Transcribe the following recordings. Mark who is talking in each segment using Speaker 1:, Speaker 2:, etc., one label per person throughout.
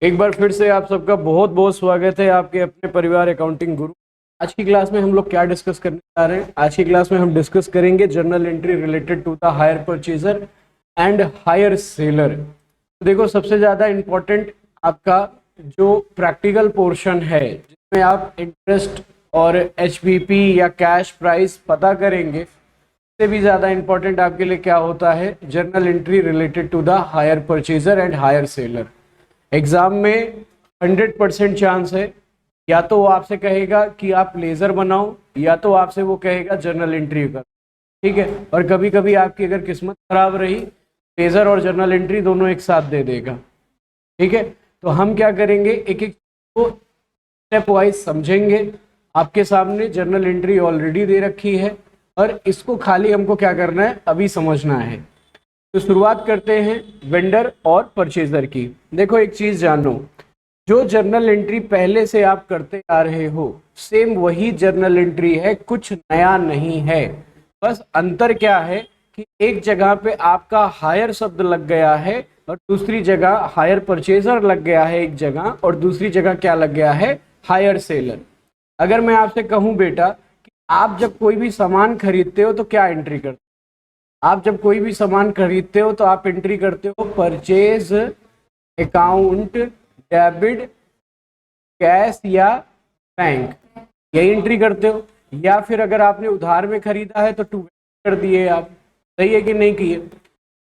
Speaker 1: एक बार फिर से आप सबका बहुत बहुत स्वागत है आपके अपने परिवार अकाउंटिंग गुरु। आज की क्लास में हम लोग क्या डिस्कस करने जा रहे हैं? आज की क्लास में हम डिस्कस करेंगे journal entry related to the hire purchaser and hire seller. तो देखो, सबसे ज़्यादा इम्पोर्टेंट आपका जो प्रैक्टिकल पोर्शन है जिसमें आप इंटरेस्ट और एचबीपी या कैश प्राइस पता करेंगे, इससे भी ज़्यादा इम्पोर्टेंट आपके लिए क्या होता है? Journal entry related to the hire purchaser and hire seller. Exam में 100% चांस है, या तो वो आपसे कहेगा कि आप लेज़र बनाओ, या तो आपसे वो कहेगा जर्नल एंट्री कर। ठीक है, और कभी कभी आपकी अगर किस्मत खराब रही, लेज़र और जर्नल एंट्री दोनों एक साथ दे देगा। ठीक है, तो हम क्या करेंगे, एक एक को स्टेप वाइज समझेंगे। आपके सामने जर्नल एंट्री ऑलरेडी दे रखी है और इसको खाली हमको क्या करना है, अभी समझना है। तो शुरुआत करते हैं वेंडर और परचेजर की। देखो, एक चीज जानो, जो जर्नल एंट्री पहले से आप करते आ रहे हो सेम वही जर्नल एंट्री है, कुछ नया नहीं है। बस अंतर क्या है कि एक जगह पे आपका हायर शब्द लग गया है और दूसरी जगह हायर परचेजर लग गया है एक जगह, और दूसरी जगह क्या लग गया है, हायर सेलर। अगर मैं आपसे कहूं बेटा कि आप जब कोई भी सामान खरीदते हो तो क्या एंट्री करते हो? आप जब कोई भी सामान खरीदते हो तो आप एंट्री करते हो परचेज अकाउंट, डेबिट, कैश या बैंक, यही एंट्री करते हो। या फिर अगर आपने उधार में खरीदा है तो टू कर दिए आप, सही है कि नहीं किए।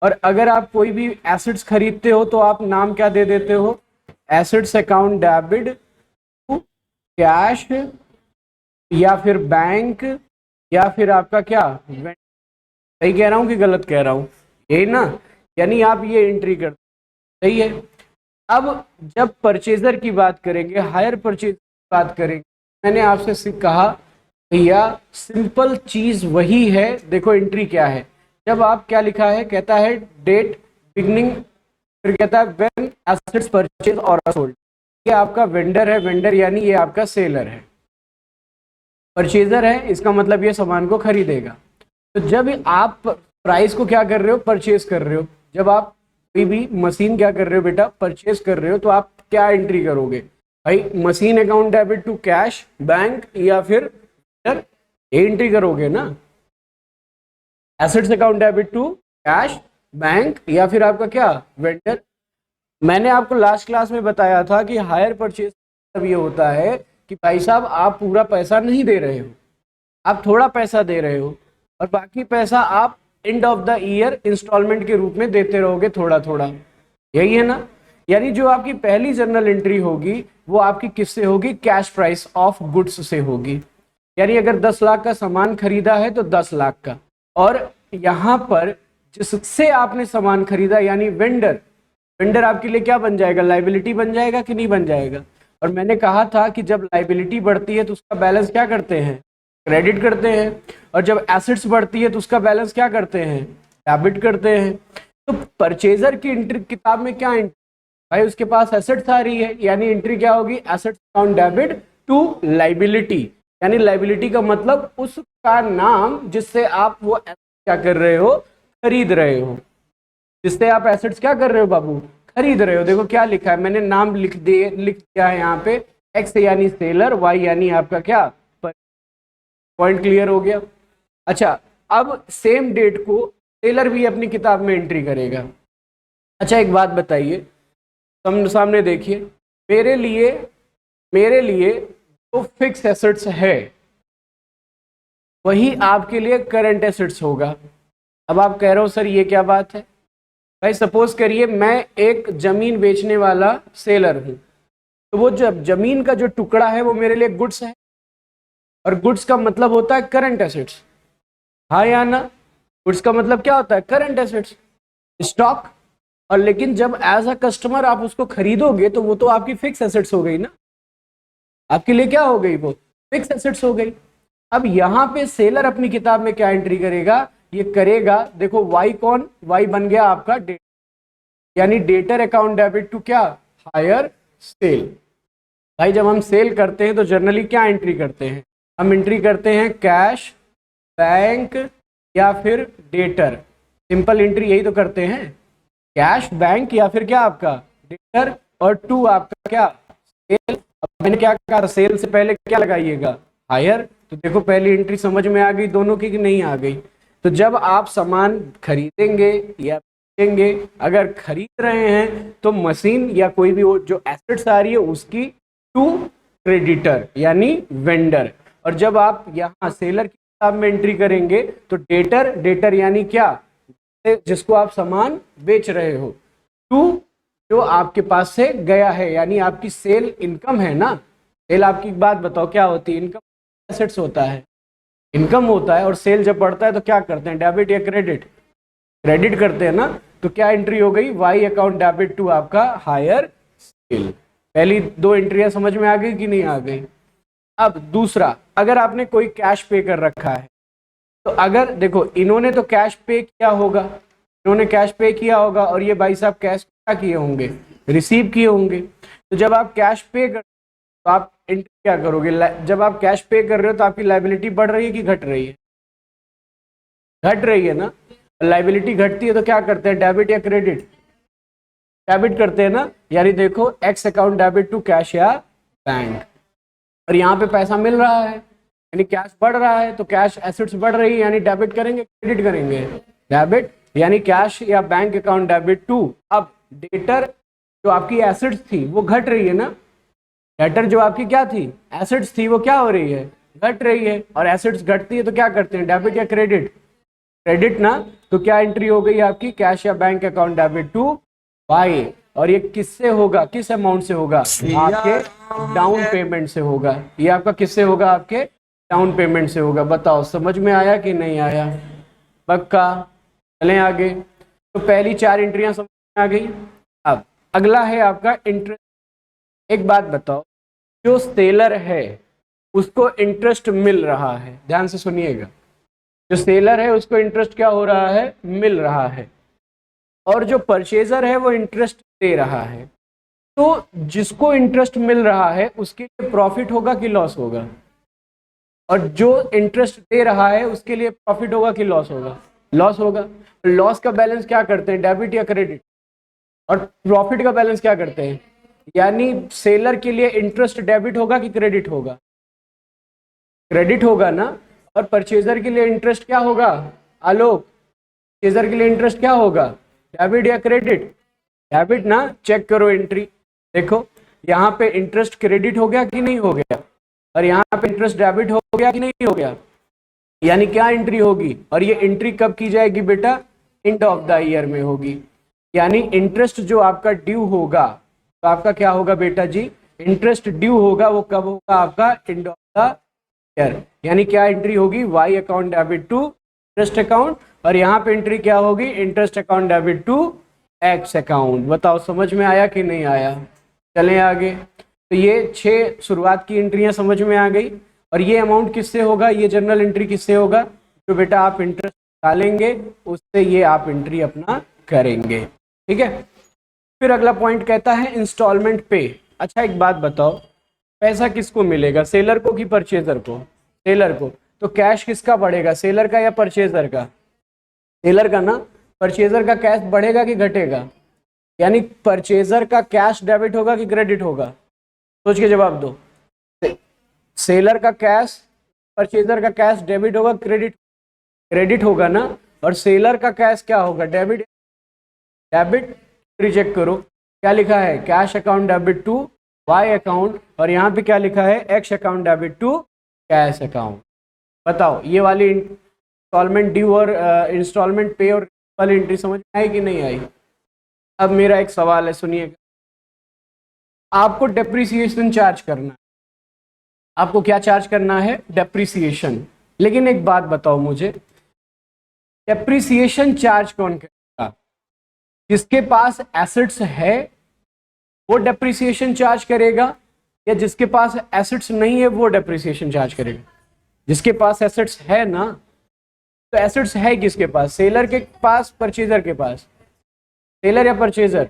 Speaker 1: और अगर आप कोई भी एसेट्स खरीदते हो तो आप नाम क्या दे देते हो, assets account debit to cash, या फिर बैंक, या फिर आपका क्या, सही कह रहा हूँ कि गलत कह रहा हूँ? यही ना, यानी आप ये एंट्री करते, सही है। अब जब परचेजर की बात करेंगे, हायर परचेज की बात करेंगे, मैंने आपसे कहा भैया सिंपल चीज वही है। देखो एंट्री क्या है, जब आप क्या लिखा है, कहता है डेट बिगनिंग, फिर कहता है व्हेन एसेट्स परचेज और सोल्ड। ये आपका वेंडर है, वेंडर यानी ये आपका सेलर है। परचेजर है, इसका मतलब ये सामान को खरीदेगा। तो जब आप प्राइस को क्या कर रहे हो, परचेज कर रहे हो, जब आप कोई भी मशीन क्या कर रहे हो बेटा, परचेज कर रहे हो, तो आप क्या एंट्री करोगे भाई, machine account debit to cash, bank, या फिर ये एंट्री करोगे ना, assets account debit to cash, bank, या फिर आपका क्या, वेंडर। मैंने आपको लास्ट क्लास में बताया था कि हायर परचेज मतलब ये होता है कि भाई साहब आप पूरा पैसा नहीं दे रहे हो, आप थोड़ा पैसा दे रहे हो और बाकी पैसा आप end of the year instalment के रूप में देते रहोगे थोड़ा थोड़ा, यही है ना। यानी जो आपकी पहली जर्नल एंट्री होगी वो आपकी किससे होगी, कैश प्राइस ऑफ गुड्स से होगी। यानी अगर 10 लाख का सामान खरीदा है तो 10 लाख का, और यहाँ पर जिससे आपने सामान खरीदा यानी वेंडर, वेंडर आपके लिए क्या बन जाएगा, लाइबिलिटी बन जाएगा कि नहीं बन जाएगा। और मैंने कहा था कि जब लाइबिलिटी बढ़ती है तो उसका बैलेंस क्या करते हैं, क्रेडिट करते हैं, और जब एसेट्स बढ़ती है तो उसका बैलेंस क्या करते हैं, डेबिट करते हैं। तो परचेजर की एंट्री किताब में क्या एंट्री भाई, उसके पास एसेट्स आ रही है, यानी एंट्री क्या होगी, assets account debit to liability. यानी लाइबिलिटी का मतलब उसका नाम जिससे आप वो क्या कर रहे हो, खरीद रहे हो, जिससे आप एसेट्स क्या कर रहे हो बाबू, खरीद रहे हो। देखो क्या लिखा है, मैंने नाम लिख दिया है यहाँ पे, एक्स यानी सेलर, वाई यानी आपका क्या, पॉइंट क्लियर हो गया। अच्छा, अब सेम डेट को सेलर भी अपनी किताब में एंट्री करेगा। अच्छा एक बात बताइए, सामने देखिए, मेरे लिए जो फिक्स एसेट्स है वही आपके लिए करंट एसेट्स होगा। अब आप कह रहे हो सर ये क्या बात है भाई, सपोज करिए मैं एक जमीन बेचने वाला सेलर हूं, तो वो जब जमीन का जो टुकड़ा है वो मेरे लिए गुड्स है, और गुड्स का मतलब होता है करंट एसेट्स, हाँ या ना। गुड्स का मतलब क्या होता है, करंट एसेट्स, स्टॉक। और लेकिन जब एज अ कस्टमर आप उसको खरीदोगे तो वो तो आपकी फिक्स एसेट्स हो गई ना, आपके लिए क्या हो गई, वो फिक्स एसेट्स हो गई। अब यहाँ पे सेलर अपनी किताब में क्या एंट्री करेगा, ये करेगा, देखो वाई कौन, वाई बन गया आपका डेट, यानी डेटर अकाउंट डेबिट टू क्या, हायर सेल। भाई जब हम सेल करते हैं तो जनरली क्या एंट्री करते हैं, हम एंट्री करते हैं कैश, बैंक, या फिर डेटर। सिंपल एंट्री यही तो करते हैं, कैश, बैंक, या फिर क्या आपका डेटर, और 2 आपका क्या सेल। अब मैंने क्या कहा, सेल से पहले क्या लगाइएगा, हायर। तो देखो पहली एंट्री समझ में आ गई दोनों की कि नहीं आ गई। तो जब आप सामान खरीदेंगे या बेचेंगे, अगर खरीद रहे हैं तो मशीन या कोई भी जो एसेट्स आ रही है उसकी टू क्रेडिटर यानी वेंडर। और जब आप यहाँ सेलर की किताब में एंट्री करेंगे तो डेटर, डेटर यानी क्या, जिसको आप सामान बेच रहे हो, टू जो आपके पास से गया है, यानी आपकी सेल इनकम है ना। सेल आपकी एक बात बताओ क्या होती है, इनकम एसेट्स होता है, इनकम होता है। और सेल जब बढ़ता है तो क्या करते हैं, डेबिट या क्रेडिट, क्रेडिट करते हैं ना। तो क्या एंट्री हो गई, वाई अकाउंट डेबिट टू आपका हायर सेल। पहली 2 एंट्रियां समझ में आ गई कि नहीं आ गई। अब दूसरा, अगर आपने कोई कैश पे कर रखा है, तो अगर देखो इन्होंने तो कैश पे किया होगा, इन्होंने कैश पे किया होगा और ये भाई साहब कैश क्या किए होंगे, रिसीव किए होंगे। तो जब आप कैश पे कर तो आप एंट्री क्या करोगे, जब आप कैश पे कर रहे हो तो आपकी लाइबिलिटी बढ़ रही है कि घट रही है, घट रही है ना। लाइबिलिटी घटती है तो क्या करते हैं, डेबिट या क्रेडिट, डेबिट करते हैं ना। यानी देखो X account debit to cash या बैंक, और यहाँ पे पैसा मिल रहा है यानी कैश बढ़ रहा है, तो कैश एसेट्स बढ़ रही है यानी डेबिट करेंगे क्रेडिट करेंगे, डेबिट यानी कैश या बैंक अकाउंट डेबिट टू। अब डेटर जो आपकी एसेट्स थी वो घट रही है ना, डेटर जो आपकी क्या थी, एसेट्स थी, वो क्या हो रही है, घट रही है। और एसेट्स घटती है तो क्या करते हैं, डेबिट या क्रेडिट, क्रेडिट ना। तो क्या एंट्री हो गई आपकी, कैश या bank account debit to Y. और ये किससे होगा, किस अमाउंट से होगा, आपके डाउन पेमेंट से होगा। ये आपका किससे होगा, आपके डाउन पेमेंट से होगा। बताओ समझ में आया कि नहीं आया, पक्का। चलें आगे। तो पहली 4 एंट्रियां समझ में आ गई। अब अगला है आपका इंटरेस्ट। एक बात बताओ, जो सेलर है उसको इंटरेस्ट मिल रहा है, ध्यान से सुनिएगा, जो सेलर है उसको इंटरेस्ट क्या हो रहा है, मिल रहा है, और जो परचेजर है वो इंटरेस्ट दे रहा है। तो जिसको इंटरेस्ट मिल रहा है उसके लिए प्रॉफिट होगा कि लॉस होगा, और जो इंटरेस्ट दे रहा है उसके लिए प्रॉफिट होगा कि लॉस होगा, लॉस होगा। लॉस का बैलेंस क्या करते हैं, डेबिट या क्रेडिट, और प्रॉफिट का बैलेंस क्या करते हैं, यानी सेलर के लिए इंटरेस्ट डेबिट होगा कि क्रेडिट होगा, क्रेडिट होगा ना। और परचेजर के लिए इंटरेस्ट क्या होगा, आलोक, परचेजर के लिए इंटरेस्ट क्या होगा, डेबिट या क्रेडिट, डेबिट ना। चेक करो एंट्री, देखो यहाँ पे इंटरेस्ट क्रेडिट हो गया कि नहीं हो गया, और यहाँ पे इंटरेस्ट डेबिट हो गया कि नहीं हो गया, यानी क्या एंट्री होगी। और ये एंट्री कब की जाएगी बेटा, एंड ऑफ द ईयर में होगी। यानी इंटरेस्ट जो आपका ड्यू होगा, तो आपका क्या होगा बेटा जी, इंटरेस्ट ड्यू होगा, वो कब होगा आपका, एंड ऑफ द ईयर। यानी क्या एंट्री होगी, Y account debit to interest account, और यहाँ पे एंट्री क्या होगी, interest account debit to X account. बताओ समझ में आया कि नहीं आया। चलें आगे। तो ये 6 शुरुआत की एंट्रियां समझ में आ गई। और ये अमाउंट किससे होगा, ये जनरल एंट्री किससे होगा, तो बेटा आप इंटरेस्ट डालेंगे उससे ये आप एंट्री अपना करेंगे, ठीक है। फिर अगला पॉइंट कहता है इंस्टॉलमेंट पे। अच्छा एक बात बताओ, पैसा किसको मिलेगा, सेलर को कि परचेजर को, सेलर को। तो कैश किसका बढ़ेगा, सेलर का या परचेजर का, सेलर का ना। परचेजर का कैश बढ़ेगा कि घटेगा, यानी परचेजर का कैश डेबिट होगा कि क्रेडिट होगा, सोच के जवाब दो। सेलर का कैश, परचेजर का कैश डेबिट होगा क्रेडिट, क्रेडिट होगा ना। और सेलर का कैश क्या होगा, डेबिट, डेबिट। चेक करो क्या लिखा है, cash account debit to Y account, और यहाँ पे क्या लिखा है, X account debit to cash account. बताओ ये वाली इंस्टॉलमेंट ड्यू और इंस्टॉलमेंट पे और वाली एंट्री समझ में आई कि नहीं आई। अब मेरा एक सवाल है, सुनिएगा, आपको डेप्रिसिएशन चार्ज करना है, आपको क्या चार्ज करना है, डेप्रिसिएशन। लेकिन एक बात बताओ मुझे, डेप्रिसिएशन चार्ज कौन करेगा, जिसके पास एसेट्स है वो डेप्रिसिएशन चार्ज करेगा, या जिसके पास एसेट्स नहीं है वो डेप्रिसिएशन चार्ज करेगा। जिसके पास एसेट्स है ना, तो एसेट्स है किसके पास, सेलर के पास, परचेजर के पास, सेलर या परचेजर,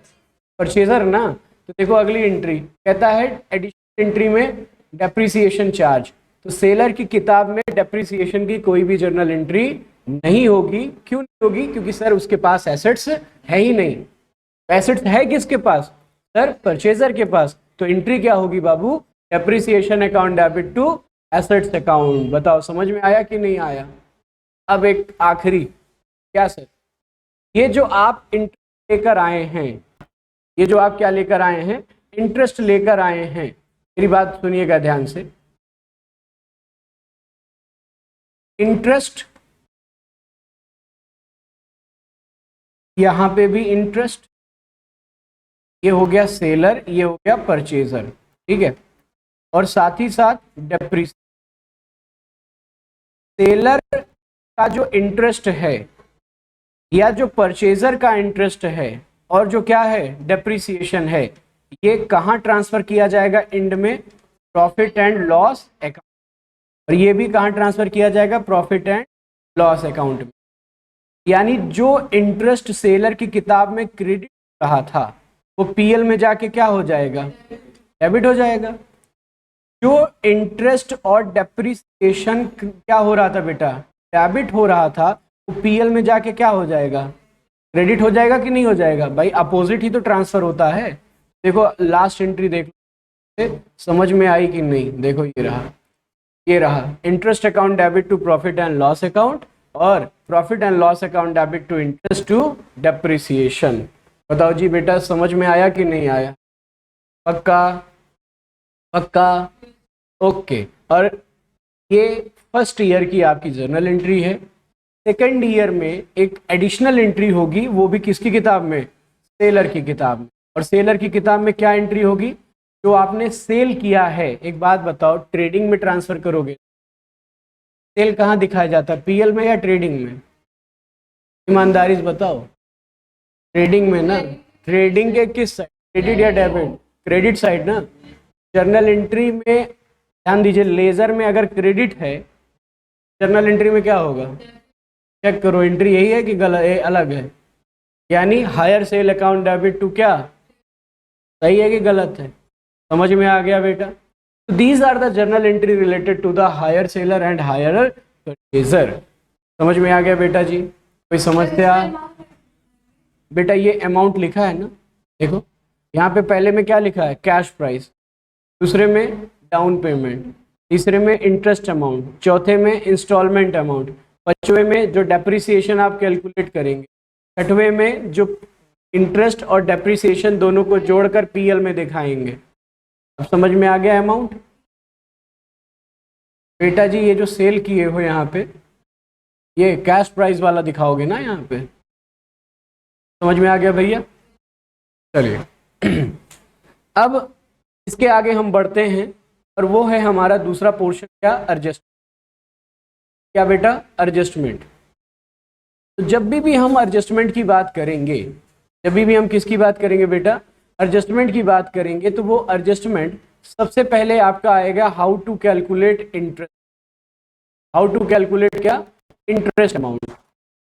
Speaker 1: परचेजर ना। तो देखो अगली एंट्री कहता है एडिशनल एंट्री में डेप्रिसिएशन चार्ज। तो सेलर की किताब में डेप्रिसिएशन की कोई भी जर्नल एंट्री नहीं होगी। क्यों नहीं होगी, क्योंकि सर उसके पास एसेट्स है ही नहीं। एसेट्स है किसके पास, सर परचेजर के पास, तो एंट्री क्या होगी बाबू, depreciation account debit to assets account. बताओ समझ में आया कि नहीं आया। अब एक आखिरी, क्या सर, ये जो आप इंटरेस्ट लेकर आए हैं, ये जो आप क्या लेकर आए हैं, इंटरेस्ट लेकर आए हैं, मेरी बात सुनिएगा ध्यान से। इंटरेस्ट, यहां पे भी इंटरेस्ट, ये हो गया सेलर, ये हो गया परचेजर, ठीक है। और साथ ही साथ डेप्रिसिएशन, सेलर का जो इंटरेस्ट है या जो परचेजर का इंटरेस्ट है और जो क्या है डेप्रिसिएशन है, ये कहाँ ट्रांसफर किया जाएगा एंड में, प्रॉफिट एंड लॉस अकाउंट। और ये भी कहाँ ट्रांसफर किया जाएगा, प्रॉफिट एंड लॉस अकाउंट में। यानी जो इंटरेस्ट सेलर की किताब में क्रेडिट रहा था वो पीएल में जाके क्या हो जाएगा, डेबिट हो जाएगा। जो इंटरेस्ट और डेप्रिसिएशन क्या हो रहा था बेटा, डेबिट हो रहा था, वो पीएल में जाके क्या हो जाएगा, क्रेडिट हो जाएगा कि नहीं हो जाएगा। भाई अपोजिट ही तो ट्रांसफर होता है। देखो लास्ट एंट्री देख लो, समझ में आई कि नहीं। देखो ये रहा interest account debit to profit and loss account और profit and loss account debit to interest to depreciation. बताओ जी बेटा समझ में आया कि नहीं आया। पक्का पक्का, ओके। और ये फर्स्ट ईयर की आपकी जर्नल एंट्री है। सेकेंड ईयर में एक एडिशनल एंट्री होगी, वो भी किसकी किताब में, सेलर की किताब में। और सेलर की किताब में क्या एंट्री होगी, जो आपने सेल किया है। एक बात बताओ, ट्रेडिंग में ट्रांसफर करोगे, सेल कहाँ दिखाया जाता है, पीएल में या ट्रेडिंग में, ईमानदारी से बताओ। ट्रेडिंग में ना, ट्रेडिंग के किस साइड, क्रेडिट या डेबिट, क्रेडिट साइड ना। जर्नल एंट्री में ध्यान दीजिए, लेजर में अगर क्रेडिट है, जर्नल एंट्री में क्या होगा, चेक करो एंट्री यही है कि गलत है, अलग है। यानी hire sale account debit to क्या, सही है कि गलत है, समझ में आ गया बेटा। तो these are the journal entry related to the hire seller and hire purchaser. समझ में आ गया बेटा जी, कोई समस्या। बेटा ये अमाउंट लिखा है ना, देखो यहाँ पे पहले में क्या लिखा है, कैश प्राइस, दूसरे में डाउन पेमेंट, तीसरे में इंटरेस्ट अमाउंट, चौथे में इंस्टॉलमेंट अमाउंट, पांचवें में जो डेप्रिसिएशन आप कैलकुलेट करेंगे, छठवें में जो इंटरेस्ट और डेप्रिसिएशन दोनों को जोड़कर पीएल में दिखाएंगे। अब समझ में आ गया अमाउंट। बेटा जी ये जो सेल किए हो यहाँ पे, ये कैश प्राइस वाला दिखाओगे ना यहाँ पे, समझ में आ गया भैया। चलिए अब इसके आगे हम बढ़ते हैं और वो है हमारा दूसरा पोर्शन, क्या, एडजस्टमेंट। क्या बेटा, एडजस्टमेंट। तो जब भी हम एडजस्टमेंट की बात करेंगे, जब भी हम किसकी बात करेंगे बेटा, एडजस्टमेंट की बात करेंगे, तो वो एडजस्टमेंट सबसे पहले आपका आएगा how to calculate interest, how to calculate क्या, इंटरेस्ट अमाउंट।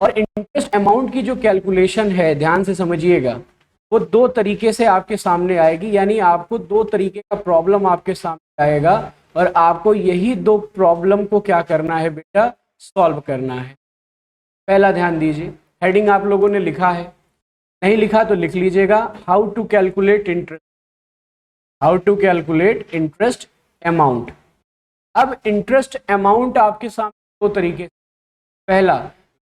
Speaker 1: और इंटरेस्ट अमाउंट की जो कैलकुलेशन है, ध्यान से समझिएगा, वो दो तरीके से आपके सामने आएगी। यानी आपको दो तरीके का प्रॉब्लम आपके सामने आएगा और आपको यही दो प्रॉब्लम को क्या करना है बेटा, सॉल्व करना है। पहला ध्यान दीजिए, हेडिंग आप लोगों ने लिखा है, नहीं लिखा तो लिख लीजिएगा, how to calculate interest, how to calculate interest amount. अब इंटरेस्ट अमाउंट आपके सामने दो तरीके से, पहला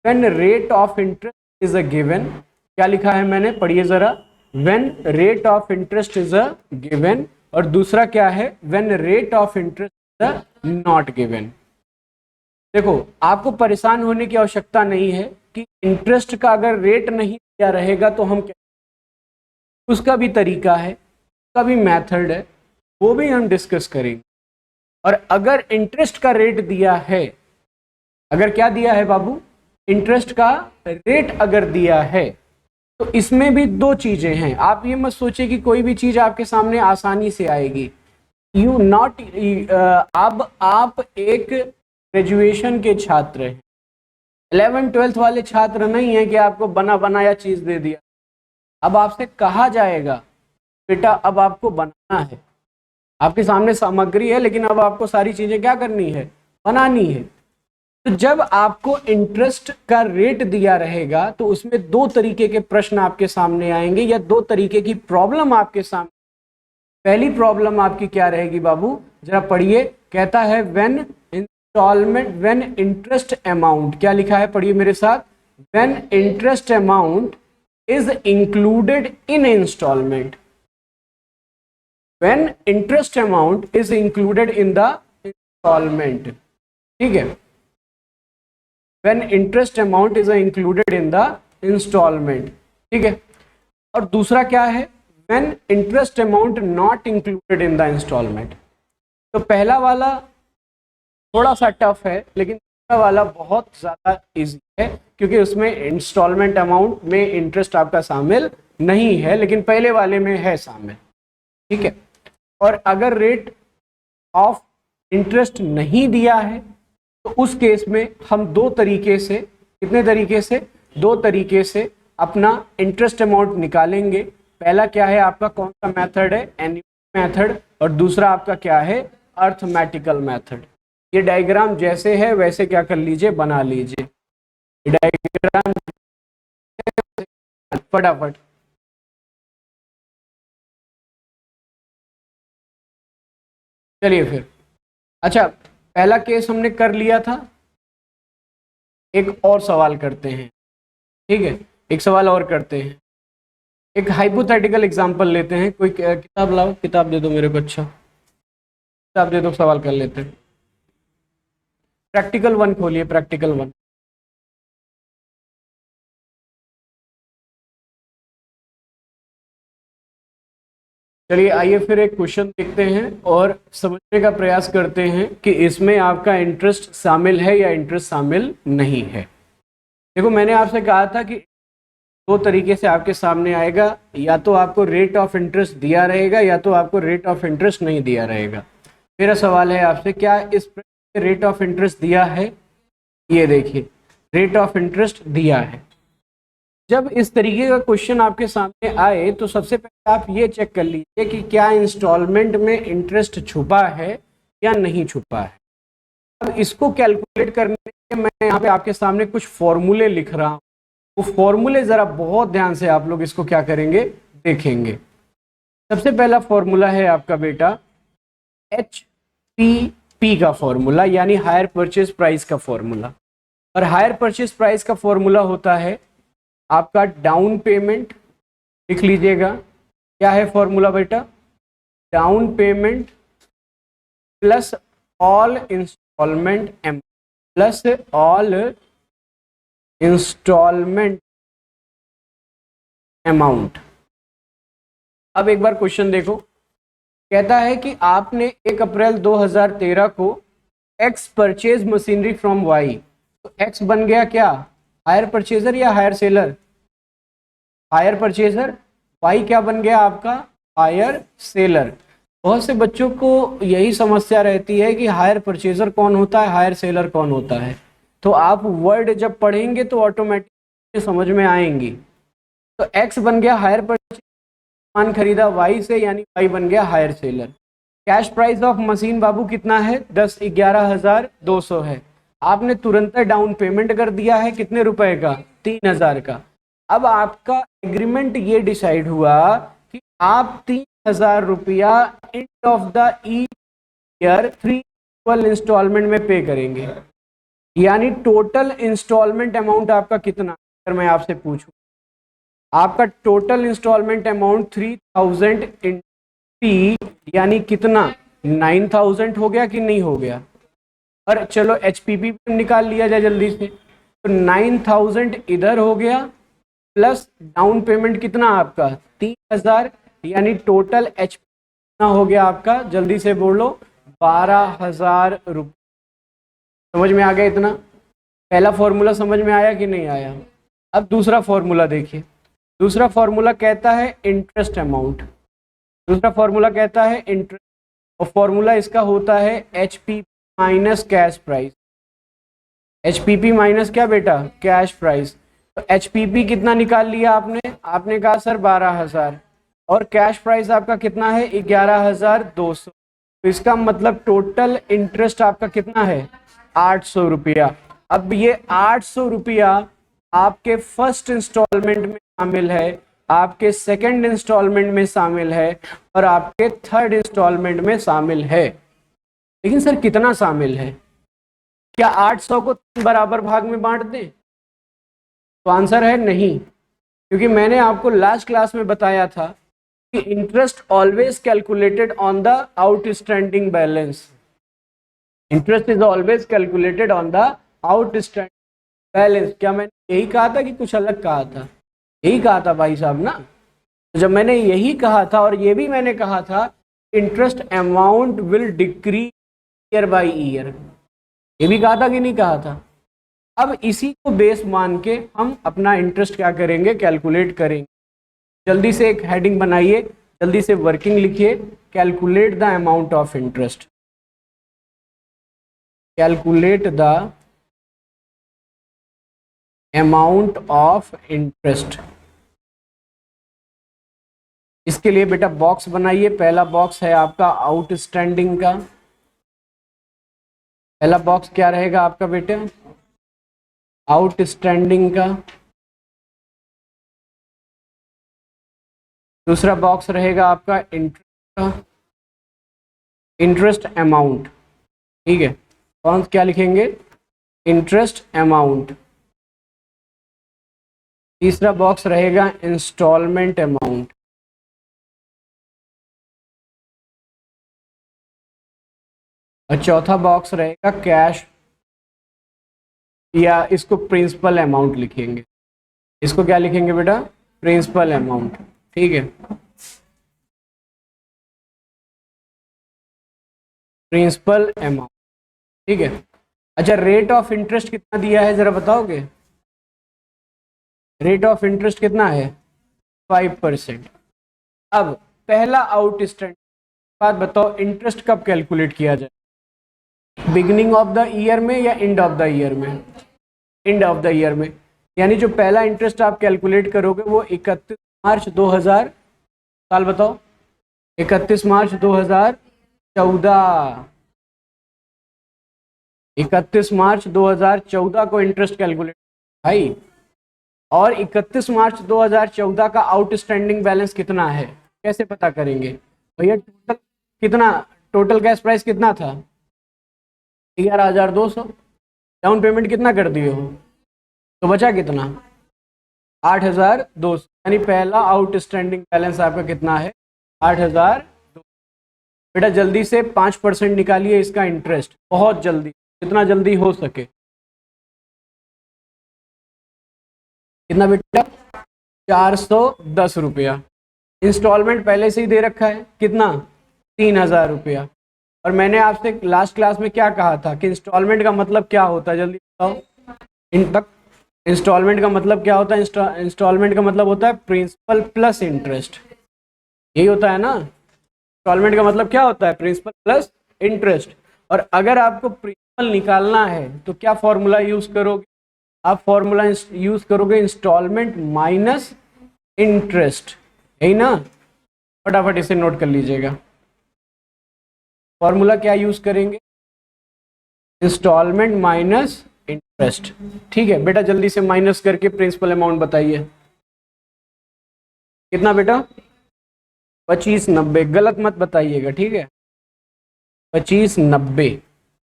Speaker 1: when rate of interest is a given, क्या लिखा है मैंने, पढ़िए जरा, when rate of interest is a given, और दूसरा क्या है, when rate of interest is a not given. देखो आपको परेशान होने की आवश्यकता नहीं है कि इंटरेस्ट का अगर रेट नहीं दिया रहेगा तो हम क्या, उसका भी तरीका है, उसका भी मेथड है, वो भी हम डिस्कस करेंगे। और अगर इंटरेस्ट का रेट दिया है, अगर क्या दिया है बाबू, इंटरेस्ट का रेट अगर दिया है, तो इसमें भी दो चीजें हैं। आप ये मत सोचिए कि कोई भी चीज आपके सामने आसानी से आएगी। यू नॉट, अब आप एक ग्रेजुएशन के छात्र हैं, 11th-12th वाले छात्र नहीं है कि आपको बना बनाया चीज दे दिया। अब आपसे कहा जाएगा बेटा अब आपको बनाना है, आपके सामने सामग्री है, लेकिन अब आपको सारी चीजें क्या करनी है, बनानी है। तो जब आपको इंटरेस्ट का रेट दिया रहेगा तो उसमें दो तरीके के प्रश्न आपके सामने आएंगे या दो तरीके की प्रॉब्लम आपके सामने। पहली प्रॉब्लम आपकी क्या रहेगी बाबू, जरा पढ़िए। कहता है when instalment, when interest amount, क्या लिखा है पढ़िए मेरे साथ, when interest amount is included in instalment, when interest amount is included in the instalment, ठीक है, when interest amount is included in the installment, ठीक है। और दूसरा क्या है, when interest amount not included in the installment। तो पहला वाला थोड़ा सा टफ है लेकिन दूसरा वाला बहुत ज़्यादा इजी है क्योंकि उसमें इंस्टॉलमेंट अमाउंट में इंटरेस्ट आपका शामिल नहीं है लेकिन पहले वाले में है शामिल, ठीक है। और अगर रेट ऑफ इंटरेस्ट नहीं दिया है तो उस केस में हम दो तरीके से, कितने तरीके से, दो तरीके से अपना इंटरेस्ट अमाउंट निकालेंगे। पहला क्या है आपका, कौन सा मेथड है, एन्युअल मेथड, और दूसरा आपका क्या है, अर्थमेटिकल मेथड। ये डायग्राम जैसे है वैसे क्या कर लीजिए, बना लीजिए डायग्राम फटाफट। चलिए फिर, अच्छा पहला केस हमने कर लिया था, एक और सवाल करते हैं, ठीक है, एक सवाल और करते हैं, एक हाइपोथेटिकल एग्जांपल लेते हैं। कोई किताब लाओ, किताब दे दो मेरे को, अच्छा किताब दे दो, सवाल कर लेते हैं। प्रैक्टिकल 1 खोलिए, प्रैक्टिकल 1। चलिए आइए फिर एक क्वेश्चन देखते हैं और समझने का प्रयास करते हैं कि इसमें आपका इंटरेस्ट शामिल है या इंटरेस्ट शामिल नहीं है। देखो मैंने आपसे कहा था कि दो तरीके से आपके सामने आएगा, या तो आपको रेट ऑफ इंटरेस्ट दिया रहेगा या तो आपको रेट ऑफ इंटरेस्ट नहीं दिया रहेगा। मेरा सवाल है आपसे, क्या इस रेट ऑफ इंटरेस्ट दिया है? ये देखिए रेट ऑफ इंटरेस्ट दिया है। जब इस तरीके का क्वेश्चन आपके सामने आए तो सबसे पहले आप ये चेक कर लीजिए कि क्या इंस्टॉलमेंट में इंटरेस्ट छुपा है या नहीं छुपा है। अब इसको कैलकुलेट करने के लिए मैं यहाँ पे आपके सामने कुछ फॉर्मूले लिख रहा हूँ। वो फॉर्मूले ज़रा बहुत ध्यान से आप लोग इसको क्या करेंगे, देखेंगे। सबसे पहला फॉर्मूला है आपका बेटा HPP का फॉर्मूला, यानी हायर परचेज प्राइस का फॉर्मूला। और हायर परचेज प्राइस का फॉर्मूला होता है आपका डाउन पेमेंट, लिख लीजिएगा। क्या है फॉर्मूला बेटा? Down payment plus all instalment plus all instalment amount. अब एक बार क्वेश्चन देखो, कहता है कि आपने 1 अप्रैल 2013 को X purchase machinery from Y. तो एक्स बन गया क्या, हायर परचेजर या hire seller? Hire purchaser. Y क्या बन गया आपका, हायर सेलर। बहुत से बच्चों को यही समस्या रहती है कि हायर परचेजर कौन होता है, हायर सेलर कौन होता है। तो आप वर्ड जब पढ़ेंगे तो ऑटोमेटिक समझ में आएंगी। तो एक्स बन गया हायर परचेजर, सामान खरीदा वाई से, यानी वाई बन गया hire seller. Cash price of machine बाबू कितना है, 11,200 है। आपने तुरंत डाउन पेमेंट कर दिया है, कितने रुपए का, 3,000 का। अब आपका एग्रीमेंट ये डिसाइड हुआ कि आप 3,000 रुपया end of the year 3 equal instalment में पे करेंगे। यानी टोटल इंस्टॉलमेंट अमाउंट आपका कितना, अगर मैं आपसे पूछूं, आपका टोटल इंस्टॉलमेंट अमाउंट 3,000 इन 3 यानी कितना, 9,000 हो गया कि नहीं हो गया? और चलो HPP निकाल लिया जाए जल्दी से। तो 9,000 इधर हो गया प्लस डाउन पेमेंट कितना आपका 3,000, यानी टोटल HP कितना हो गया आपका, जल्दी से बोलो, 12,000 रुपये। समझ में आ गया इतना? पहला फॉर्मूला समझ में आया कि नहीं आया? अब दूसरा फॉर्मूला देखिए। दूसरा फॉर्मूला कहता है इंटरेस्ट अमाउंट। दूसरा फॉर्मूला कहता है इंटरेस्ट, और फॉर्मूला इसका होता है HPP minus cash price. HPP minus क्या बेटा, कैश प्राइस। तो HPP कितना निकाल लिया आपने? आपने कहा सर 12,000, और कैश प्राइस आपका कितना है, 11,200। तो इसका मतलब टोटल इंटरेस्ट आपका कितना है, 800 रुपया। अब ये 800 रुपया आपके फर्स्ट इंस्टॉलमेंट में शामिल है, आपके सेकंड इंस्टॉलमेंट में शामिल है और आपके थर्ड इंस्टॉलमेंट में शामिल है। लेकिन सर कितना शामिल है? क्या 800 को 3 बराबर भाग में बांट दें? तो आंसर है नहीं, क्योंकि मैंने आपको लास्ट क्लास में बताया था कि interest always calculated on the outstanding balance. Interest is always calculated on the outstanding balance. क्या मैंने यही कहा था कि कुछ अलग कहा था? यही कहा था भाई साहब ना। तो जब मैंने यही कहा था और ये भी मैंने कहा था interest amount will decrease year by year, ये भी कहा था कि नहीं कहा था? अब इसी को बेस मान के हम अपना इंटरेस्ट क्या करेंगे, कैलकुलेट करेंगे। जल्दी से एक हेडिंग बनाइए, जल्दी से वर्किंग लिखिए, calculate the amount of interest. Calculate the amount of interest. इसके लिए बेटा बॉक्स बनाइए। पहला बॉक्स है आपका आउटस्टैंडिंग का। पहला बॉक्स क्या रहेगा आपका बेटे? आउटस्टैंडिंग का। दूसरा बॉक्स रहेगा आपका इंटरेस्ट का, इंटरेस्ट अमाउंट। ठीक है, कौन क्या लिखेंगे? Interest amount. तीसरा बॉक्स रहेगा इंस्टॉलमेंट अमाउंट। और चौथा बॉक्स रहेगा कैश, या इसको प्रिंसिपल अमाउंट लिखेंगे। इसको क्या लिखेंगे बेटा? Principal amount. ठीक है, प्रिंसिपल अमाउंट। ठीक है, अच्छा रेट ऑफ इंटरेस्ट कितना दिया है जरा बताओगे? रेट ऑफ इंटरेस्ट कितना है? 5%। अब पहला आउटस्टैंडिंग बात बताओ, इंटरेस्ट कब कैलकुलेट किया जाए? बिगिनिंग ऑफ द ईयर में या एंड ऑफ द ईयर में? एंड ऑफ द ईयर में। यानी जो पहला इंटरेस्ट आप कैलकुलेट करोगे वो 31 मार्च 2000, साल बताओ, 31 मार्च 2014। 31 मार्च 2014 को इंटरेस्ट कैलकुलेट भाई। और 31 मार्च 2014 का आउटस्टैंडिंग बैलेंस कितना है कैसे पता करेंगे भैया? टोटल कितना, टोटल कैश प्राइस कितना था? 11,200। डाउन पेमेंट कितना कर दिए हो? तो बचा कितना? 8,200। यानी पहला आउटस्टैंडिंग बैलेंस आपका कितना है? 8,200। बेटा जल्दी से 5% निकालिए इसका इंटरेस्ट, बहुत जल्दी, जितना जल्दी हो सके। कितना बेटा? 410 रुपया। इंस्टॉलमेंट पहले से ही दे रखा है, कितना? 3,000 रुपया। और मैंने आपसे लास्ट क्लास में क्या कहा था कि इंस्टॉलमेंट का मतलब क्या होता है, जल्दी बताओ। इन तक इंस्टॉलमेंट का मतलब क्या होता है? इंस्टॉलमेंट का मतलब होता है प्रिंसिपल प्लस इंटरेस्ट। यही होता है ना? इंस्टॉलमेंट का मतलब क्या होता है? Principal plus interest. और अगर आपको प्रिंसिपल निकालना है तो क्या फॉर्मूला यूज करोगे? आप फॉर्मूला यूज करोगे इंस्टॉलमेंट माइनस इंटरेस्ट, यही ना? फटाफट इसे नोट कर लीजिएगा। फॉर्मूला क्या यूज करेंगे? Instalment minus interest. ठीक है बेटा, जल्दी से माइनस करके प्रिंसिपल अमाउंट बताइए। कितना बेटा? 2590। गलत मत बताइएगा, ठीक है? 2590।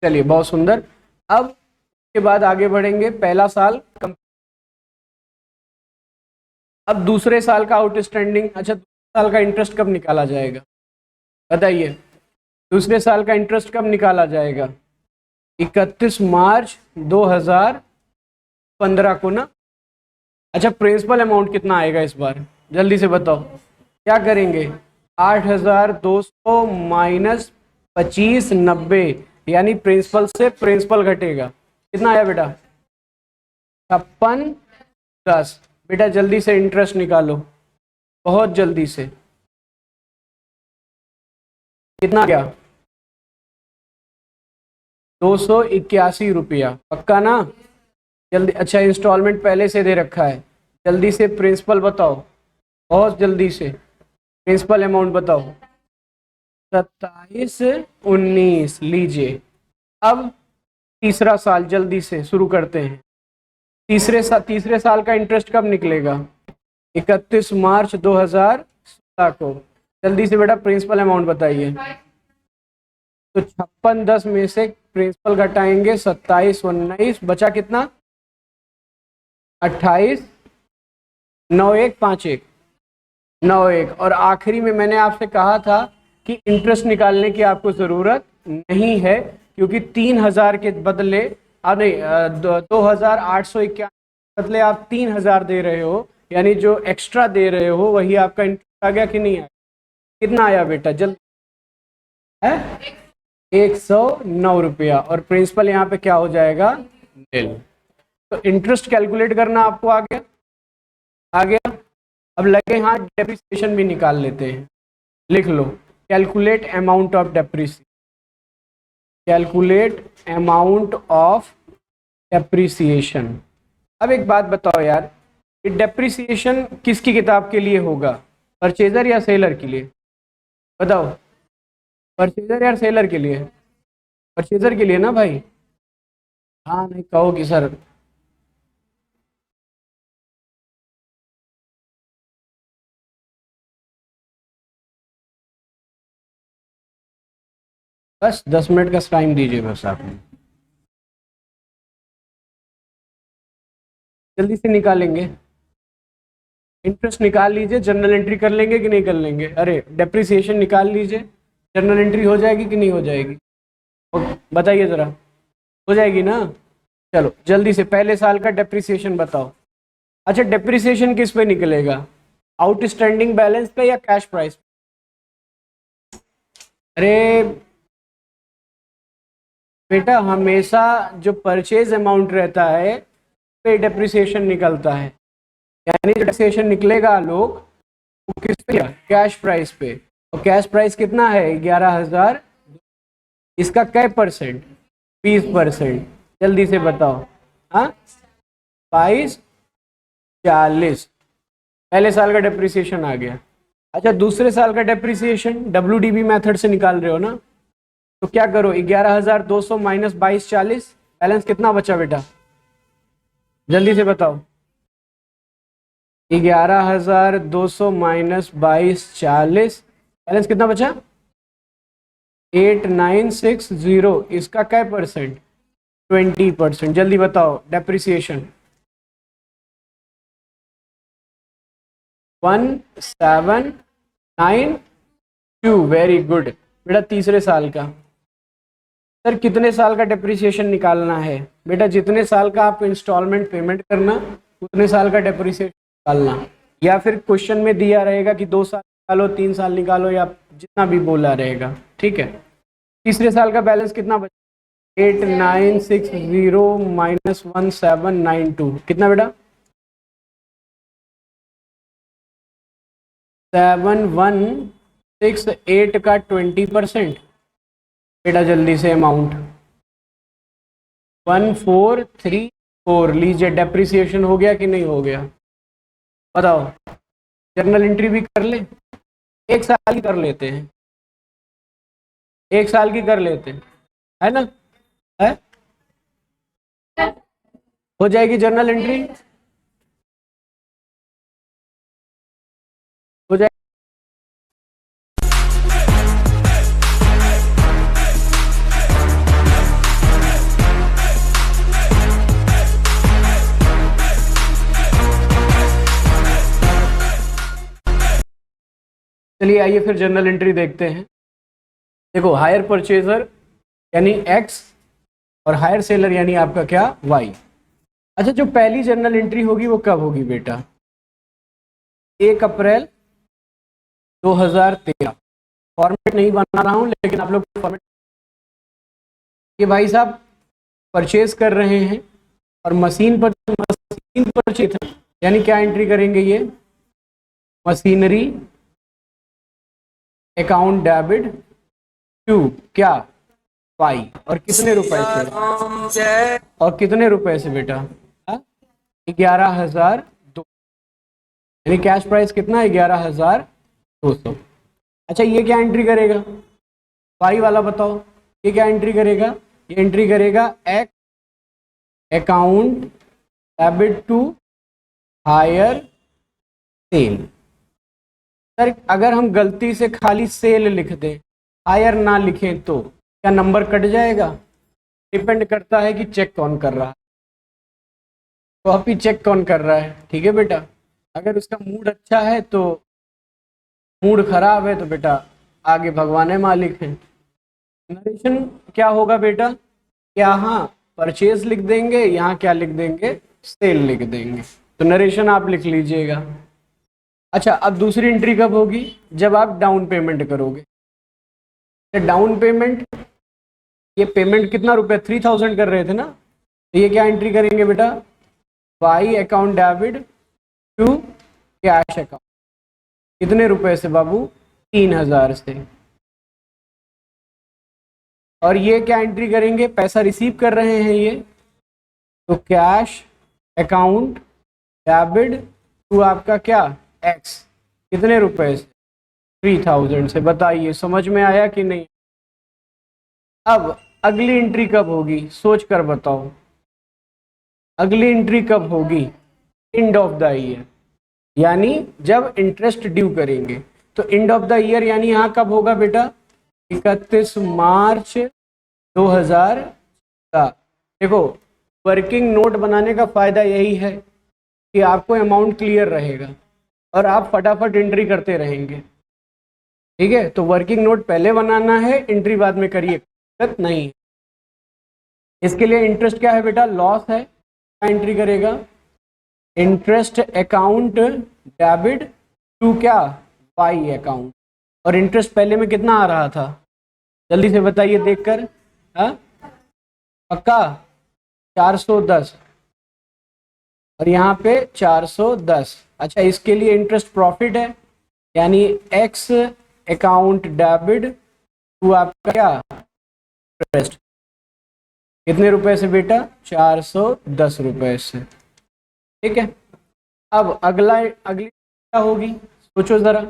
Speaker 1: चलिए बहुत सुंदर। अब के बाद आगे बढ़ेंगे। पहला साल अब दूसरे साल का आउटस्टैंडिंग। अच्छा, दूसरे साल का इंटरेस्ट कब निकाला जाएगा बताइए? दूसरे साल का इंटरेस्ट कब निकाला जाएगा? 31 मार्च 2015 को ना? अच्छा, प्रिंसिपल अमाउंट कितना आएगा इस बार जल्दी से बताओ? क्या करेंगे? 8,200 माइनस 2590, यानी प्रिंसिपल से प्रिंसिपल घटेगा। कितना आया बेटा? 5610। बेटा जल्दी से इंटरेस्ट निकालो, बहुत जल्दी से। कितना गया? 281 रुपया। पक्का ना? जल्दी। अच्छा, इंस्टॉलमेंट पहले से दे रखा है, जल्दी से प्रिंसिपल बताओ, बहुत जल्दी से प्रिंसिपल अमाउंट बताओ। 2719 लीजिए। अब तीसरा साल, जल्दी से शुरू करते हैं। तीसरे साल का इंटरेस्ट कब निकलेगा? 31 मार्च 2016 को। जल्दी से बेटा प्रिंसिपल अमाउंट बताइए। तो 5610 में से प्रिंसिपल घटाएंगे 27 19, बचा कितना? 28 9151 91। और आखिरी में मैंने आपसे कहा था कि इंटरेस्ट निकालने की आपको ज़रूरत नहीं है, क्योंकि 3000 के बदले नहीं 2851 बदले आप 3000 दे रहे हो, यानी जो एक्स्ट्रा दे रहे हो वही आपका इंटरेस्ट आ गया कि नहीं आया? कितना आया बेटा जल्दी है? 109 रुपया। और प्रिंसिपल यहाँ पे क्या हो जाएगा? निल। तो इंटरेस्ट कैलकुलेट करना आपको आ गया? आ गया। अब लगे हाथ डेप्रिसिएशन भी निकाल लेते हैं। लिख लो, calculate amount of depreciation. Calculate amount of depreciation. अब एक बात बताओ यार, ये डेप्रिसिएशन किसकी किताब के लिए होगा? परचेजर या सेलर के लिए? बताओ, परचेजर या सेलर के लिए? परचेजर के लिए ना भाई? हाँ नहीं कहो कि सर बस 10 मिनट का टाइम दीजिए बस आप। जल्दी से निकालेंगे, इंटरेस्ट निकाल लीजिए। जर्नल एंट्री कर लेंगे कि नहीं कर लेंगे? अरे डेप्रिसिएशन निकाल लीजिए, जर्नल एंट्री हो जाएगी कि नहीं हो जाएगी? बताइए ज़रा, हो जाएगी ना? चलो जल्दी से पहले साल का डेप्रिसिएशन बताओ। अच्छा, डेप्रिसिएशन किस पे निकलेगा? आउटस्टैंडिंग बैलेंस पे या कैश प्राइस पे? अरे बेटा, हमेशा जो परचेज अमाउंट रहता है पे डेप्रिसिएशन निकलता है, यानी डेप्रिसिएशन निकलेगा लोग वो किस पे? कैश प्राइस पे। और कैश प्राइस कितना है? 11,000। इसका कै परसेंट? 20%। जल्दी से बताओ। हाँ 22 40। पहले साल का डेप्रिसिएशन आ गया। अच्छा, दूसरे साल का डेप्रिसिएशन WDB मेथड से निकाल रहे हो ना? तो क्या करो, 11,200 माइनस 2240, बैलेंस कितना बचा बेटा? जल्दी से बताओ। 11,200 माइनस 2240, बैलेंस कितना बचा? 8960। इसका क्या परसेंट? 20%। जल्दी बताओ डेप्रिसिएशन। 1792। वेरी गुड बेटा। तीसरे साल का सर कितने साल का डेप्रिसिएशन निकालना है? बेटा जितने साल का आप इंस्टॉलमेंट पेमेंट करना उतने साल का डेप्रिसिएशन निकालना, या फिर क्वेश्चन में दिया रहेगा कि 2 साल निकालो 3 साल निकालो, या जितना भी बोला रहेगा। ठीक है। तीसरे साल का बैलेंस कितना बचा? 8960 माइनस 1792 कितना बेटा? 7168 का 20%। बेटा जल्दी से अमाउंट 1434 लीजिए। डेप्रिसिएशन हो गया कि नहीं हो गया? बताओ। जर्नल एंट्री भी कर ले, एक साल की कर लेते हैं, एक साल की कर लेते हैं, है ना? है? हो जाएगी जर्नल एंट्री? हो जाए। चलिए आइए फिर जर्नल एंट्री देखते हैं। देखो, हायर परचेजर यानी X और हायर सेलर यानी आपका क्या? Y। अच्छा, जो पहली जर्नल एंट्री होगी वो कब होगी बेटा? 1 अप्रैल 2013। फॉर्मेट नहीं बना रहा हूं, लेकिन आप लोग फॉर्मेट। ये भाई साहब परचेज कर रहे हैं और मशीन पर परचेज, यानी क्या एंट्री करेंगे? ये मशीनरी अकाउंट डेबिट टू क्या? Y। और कितने रुपए से? और कितने रुपए से बेटा? 11,200। यानी कैश प्राइस कितना? 11,200। अच्छा, ये क्या एंट्री करेगा? Y वाला बताओ, ये क्या एंट्री करेगा? ये एंट्री करेगा X account debit to hire sale. Sir अगर हम गलती से खाली सेल लिख दें, हायर ना लिखें, तो क्या नंबर कट जाएगा? डिपेंड करता है कि चेक कौन कर रहा है, कॉपी चेक कौन कर रहा है। ठीक है बेटा, अगर उसका मूड अच्छा है तो, मूड खराब है तो बेटा आगे भगवान है मालिक है। नरेशन क्या होगा बेटा? यहाँ परचेज लिख देंगे, यहाँ क्या लिख देंगे? सेल लिख देंगे। तो नरेशन आप लिख लीजिएगा। अच्छा, अब दूसरी एंट्री कब होगी? जब आप डाउन पेमेंट करोगे। तो डाउन पेमेंट, ये पेमेंट कितना रुपए? 3000 कर रहे थे ना, तो ये क्या एंट्री करेंगे बेटा? Y account debit to cash account. कितने रुपए से बाबू? 3000 से। और ये क्या एंट्री करेंगे? पैसा रिसीव कर रहे हैं ये, तो कैश अकाउंट डेबिट टू आपका क्या? एक्स। कितने रुपए से? 3000 से। बताइए समझ में आया कि नहीं? अब अगली एंट्री कब होगी? सोच कर बताओ, अगली एंट्री कब होगी? एंड ऑफ द ईयर, यानी जब इंटरेस्ट ड्यू करेंगे। तो एंड ऑफ द ईयर यानी यहाँ कब होगा बेटा? 31 मार्च 2014। देखो, वर्किंग नोट बनाने का फायदा यही है कि आपको अमाउंट क्लियर रहेगा और आप फटाफट एंट्री करते रहेंगे। ठीक है, तो वर्किंग नोट पहले बनाना है, एंट्री बाद में करिए, दिक्कत नहीं है। इसके लिए इंटरेस्ट क्या है बेटा? लॉस है, क्या एंट्री करेगा? इंटरेस्ट अकाउंट डेबिट टू क्या? Y account. और इंटरेस्ट पहले में कितना आ रहा था? जल्दी से बताइए देखकर। हाँ पक्का? 410, और यहाँ पे 410। अच्छा, इसके लिए इंटरेस्ट प्रॉफिट है, यानी एक्स अकाउंट डेबिट टू आपका क्या? इंटरेस्ट। कितने रुपए से बेटा? 410 रुपए से। ठीक है, अब अगली क्या होगी? सोचो जरा।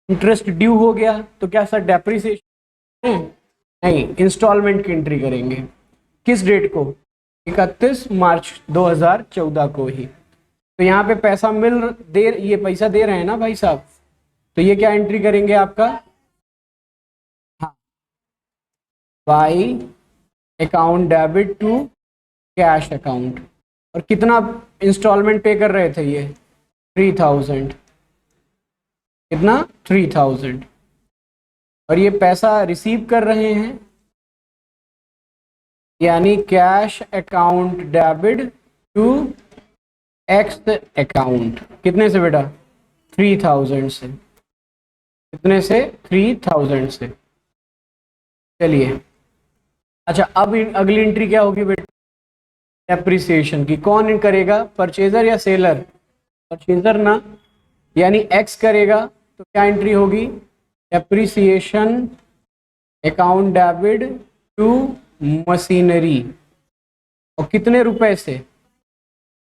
Speaker 1: इंटरेस्ट ड्यू हो गया तो क्या सर डेप्रिसिएशन? नहीं, इंस्टॉलमेंट की एंट्री करेंगे। किस डेट को? 31 मार्च 2014 को ही। तो यहाँ पे पैसा ये पैसा दे रहे हैं ना भाई साहब, तो ये क्या एंट्री करेंगे आपका? हाँ, Y account debit to cash account. और कितना इंस्टॉलमेंट पे कर रहे थे ये? 3000। कितना? 3000। और ये पैसा रिसीव कर रहे हैं, यानी cash account debit to X account. कितने से बेटा? 3000 से। कितने से? 3000 से। चलिए, अच्छा अब अगली एंट्री क्या होगी बेटा? डेप्रिसिएशन की। कौन करेगा? परचेजर या सेलर? परचेजर ना, यानी एक्स करेगा, तो क्या एंट्री होगी? Depreciation account debit to machinery. और कितने रुपए से?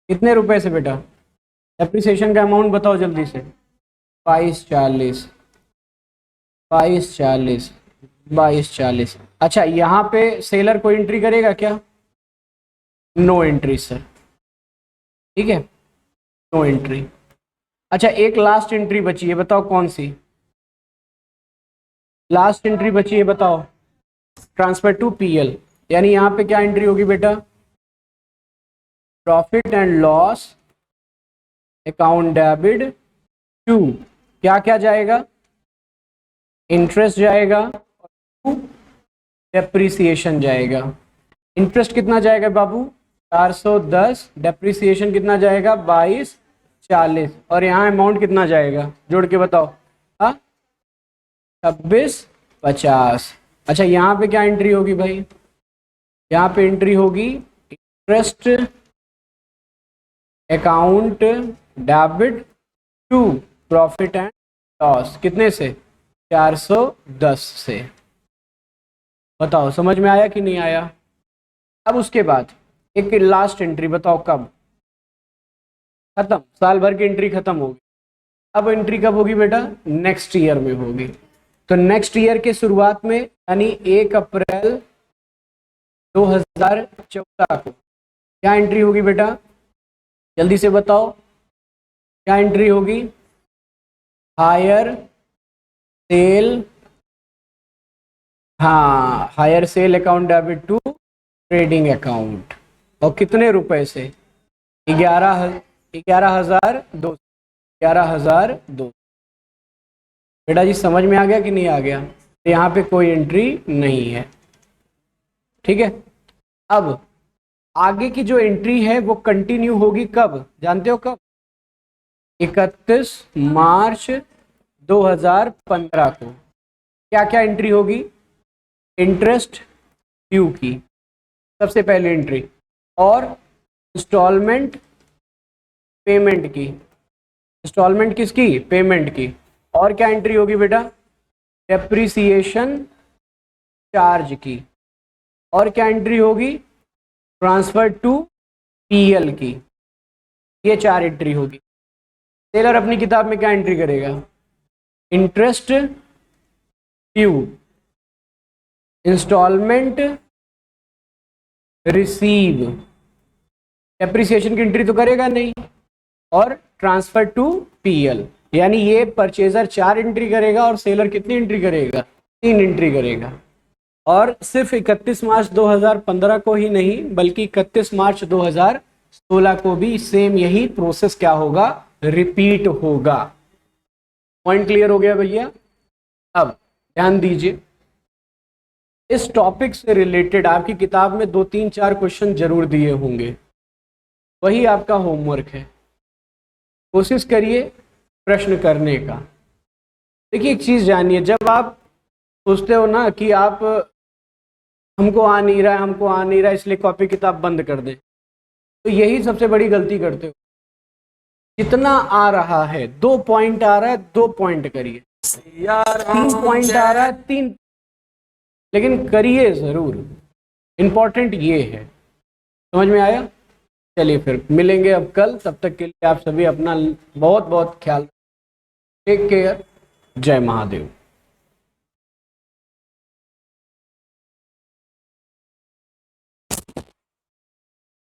Speaker 1: कितने रुपए से बेटा? डेप्रिसिएशन का अमाउंट बताओ जल्दी से। 2240, 2240, 2240। अच्छा, यहाँ पे सेलर कोई एंट्री करेगा क्या? No entry sir. ठीक है, नो एंट्री। अच्छा, एक लास्ट एंट्री बची है, बताओ कौन सी लास्ट एंट्री बची है? बताओ। ट्रांसफर टू पीएल, यानी यहाँ पे क्या एंट्री होगी बेटा? Profit and loss account debit to क्या क्या जाएगा? इंटरेस्ट जाएगा, डेप्रिसिएशन जाएगा। इंटरेस्ट कितना जाएगा बाबू? 410। डेप्रिसिएशन कितना जाएगा? 2240। और यहाँ अमाउंट कितना जाएगा? जोड़ के बताओ। हाँ, 2650। अच्छा, यहाँ पे क्या एंट्री होगी भाई? यहाँ पे एंट्री होगी interest account debit to profit and loss. कितने से? 410 से। बताओ समझ में आया कि नहीं आया? अब उसके बाद एक लास्ट एंट्री बताओ कब? खत्म, साल भर की एंट्री खत्म होगी। अब एंट्री कब होगी बेटा? नेक्स्ट ईयर में होगी। तो नेक्स्ट ईयर के शुरुआत में, यानी 1 अप्रैल 2014 को क्या एंट्री होगी बेटा, जल्दी से बताओ क्या एंट्री होगी? हायर सेल, हाँ, hire sale account debit to trading account. और कितने रुपए से? 11,200। 11,200। बेटा जी समझ में आ गया कि नहीं आ गया? तो यहाँ पे कोई एंट्री नहीं है, ठीक है। अब आगे की जो एंट्री है वो कंटिन्यू होगी कब, जानते हो कब? 31 मार्च 2015 को। क्या क्या एंट्री होगी? इंटरेस्ट ड्यू की सबसे पहले एंट्री, और इंस्टॉलमेंट पेमेंट की। इंस्टॉलमेंट किसकी? पेमेंट की। और क्या एंट्री होगी बेटा? डेप्रिसिएशन चार्ज की। और क्या एंट्री होगी? ट्रांसफर टू पीएल की। ये 4 एंट्री होगी। सेलर अपनी किताब में क्या एंट्री करेगा? Interest due, instalment receive, depreciation की एंट्री तो करेगा नहीं, और ट्रांसफर टू पीएल। यानी ये परचेजर 4 एंट्री करेगा और सेलर कितनी एंट्री करेगा? 3 एंट्री करेगा। और सिर्फ 31 मार्च 2015 को ही नहीं बल्कि 31 मार्च 2016 को भी सेम यही प्रोसेस क्या होगा? रिपीट होगा। पॉइंट क्लियर हो गया भैया? अब ध्यान दीजिए, इस टॉपिक से रिलेटेड आपकी किताब में 2-3-4 क्वेश्चन जरूर दिए होंगे, वही आपका होमवर्क है। कोशिश करिए प्रश्न करने का। देखिए एक चीज जानिए, जब आप सोचते हो ना कि आप हमको आ नहीं रहा है, हमको आ नहीं रहा है इसलिए कॉपी किताब बंद कर दें, तो यही सबसे बड़ी गलती करते हो। जितना आ रहा है, 2 पॉइंट आ रहा है 2 पॉइंट करिए, 3 पॉइंट आ रहा है 3, लेकिन करिए जरूर। इंपॉर्टेंट ये है। समझ में आया? चलिए फिर मिलेंगे अब कल, तब तक के लिए आप सभी अपना बहुत बहुत ख्याल, टेक केयर, जय महादेव।